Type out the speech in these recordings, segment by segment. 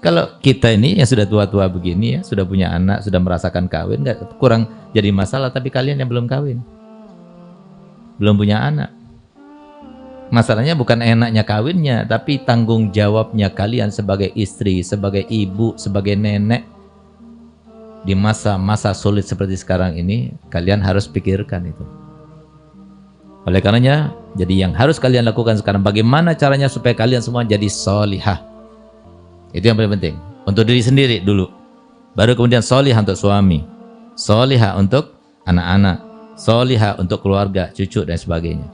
Kalau kita ini yang sudah tua-tua begini ya, sudah punya anak, sudah merasakan kawin, nggak kurang jadi masalah. Tapi kalian yang belum kawin, belum punya anak, masalahnya bukan enaknya kawinnya, tapi tanggung jawabnya kalian sebagai istri, sebagai ibu, sebagai nenek. Di masa-masa sulit seperti sekarang ini, kalian harus pikirkan itu. Oleh karenanya, jadi yang harus kalian lakukan sekarang, bagaimana caranya supaya kalian semua jadi solihah. Itu yang paling penting. Untuk diri sendiri dulu. Baru kemudian solihah untuk suami. Solihah untuk anak-anak. Solihah untuk keluarga, cucu, dan sebagainya.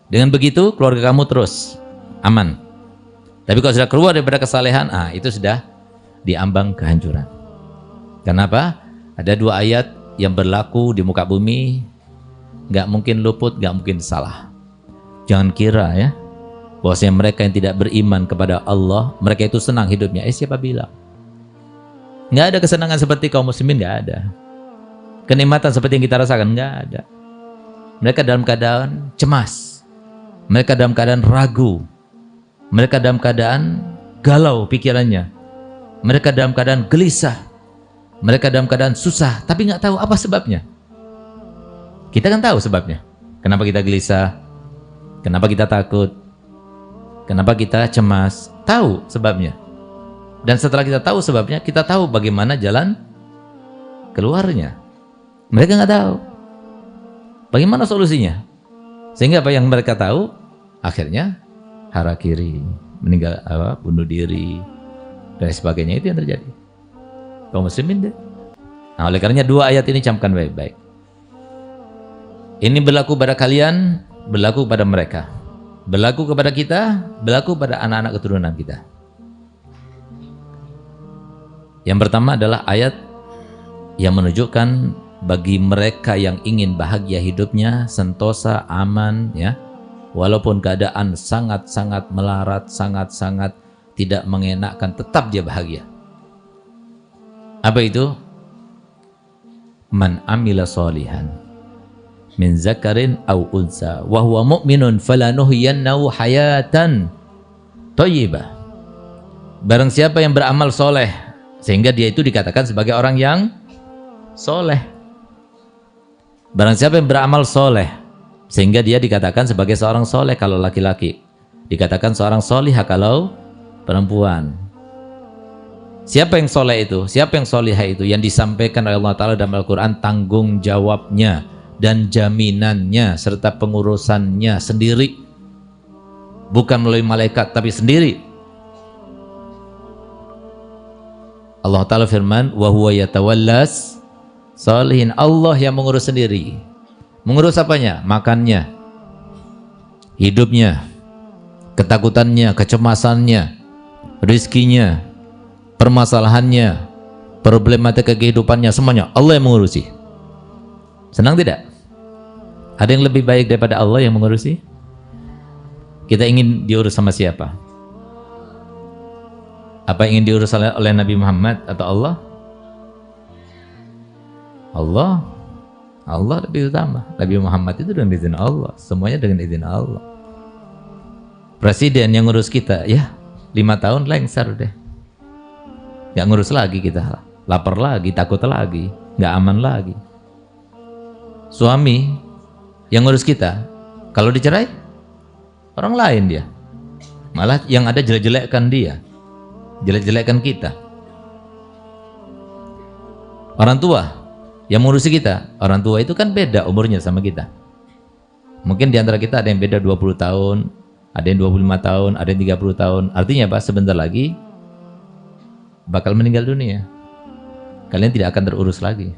Dengan begitu, keluarga kamu terus aman. Tapi kalau sudah keluar daripada kesalehan, itu sudah diambang kehancuran. Kenapa? Ada 2 ayat yang berlaku di muka bumi. Nggak mungkin luput, nggak mungkin salah. Jangan kira ya, bahwasanya mereka yang tidak beriman kepada Allah, mereka itu senang hidupnya. Siapa bilang? Nggak ada kesenangan seperti kaum muslimin, nggak ada. Kenikmatan seperti yang kita rasakan, nggak ada. Mereka dalam keadaan cemas. Mereka dalam keadaan ragu. Mereka dalam keadaan galau pikirannya. Mereka dalam keadaan gelisah. Mereka dalam keadaan susah, tapi nggak tahu apa sebabnya. Kita kan tahu sebabnya. Kenapa kita gelisah? Kenapa kita takut? Kenapa kita cemas? Tahu sebabnya. Dan setelah kita tahu sebabnya, kita tahu bagaimana jalan keluarnya. Mereka nggak tahu. Bagaimana solusinya? Sehingga apa yang mereka tahu, akhirnya harakiri, meninggal, bunuh diri, dan sebagainya. Itu yang terjadi. Kaum muslimin deh. Nah, oleh karenanya 2 ayat ini camkan baik-baik. Ini berlaku pada kalian, berlaku pada mereka. Berlaku kepada kita, berlaku pada anak-anak keturunan kita. Yang pertama adalah ayat yang menunjukkan bagi mereka yang ingin bahagia hidupnya, sentosa, aman, ya, walaupun keadaan sangat-sangat melarat, sangat-sangat tidak mengenakkan, tetap dia bahagia. Apa itu? Man amila solihan min zakarin aw unsa wa huwa mu'minun falanuhyiyannahu hayatan thayyibah. Barang siapa yang beramal soleh, sehingga dia itu dikatakan sebagai orang yang soleh. Barang siapa yang beramal soleh, sehingga dia dikatakan sebagai seorang soleh kalau laki-laki, dikatakan seorang solihah kalau perempuan. Siapa yang soleh itu? Siapa yang solihah itu? Yang disampaikan oleh Allah Ta'ala dalam Al-Quran, tanggung jawabnya dan jaminannya serta pengurusannya sendiri, bukan melalui malaikat tapi sendiri. Allah Ta'ala firman, wa huwa yatawallas salihin. Allah yang mengurus sendiri. Mengurus apanya? Makannya, hidupnya, ketakutannya, kecemasannya, rizkinya, permasalahannya, problematika kehidupannya, semuanya Allah yang mengurusi. Senang tidak? Ada yang lebih baik daripada Allah yang mengurusi? Kita ingin diurus sama siapa? Apa yang ingin diurus oleh Nabi Muhammad atau Allah? Allah lebih utama. Nabi Muhammad itu dengan izin Allah, semuanya dengan izin Allah. Presiden yang ngurus kita, ya 5 tahun lengser deh. Gak ngurus lagi kita, lapar lagi, takut lagi, gak aman lagi. Suami yang ngurus kita, kalau dicerai, orang lain dia. Malah yang ada jelek-jelekkan dia, jelek-jelekkan kita. Orang tua yang mengurusi kita, orang tua itu kan beda umurnya sama kita. Mungkin diantara kita ada yang beda 20 tahun, ada yang 25 tahun, ada yang 30 tahun. Artinya apa? Sebentar lagi bakal meninggal dunia. Kalian tidak akan terurus lagi.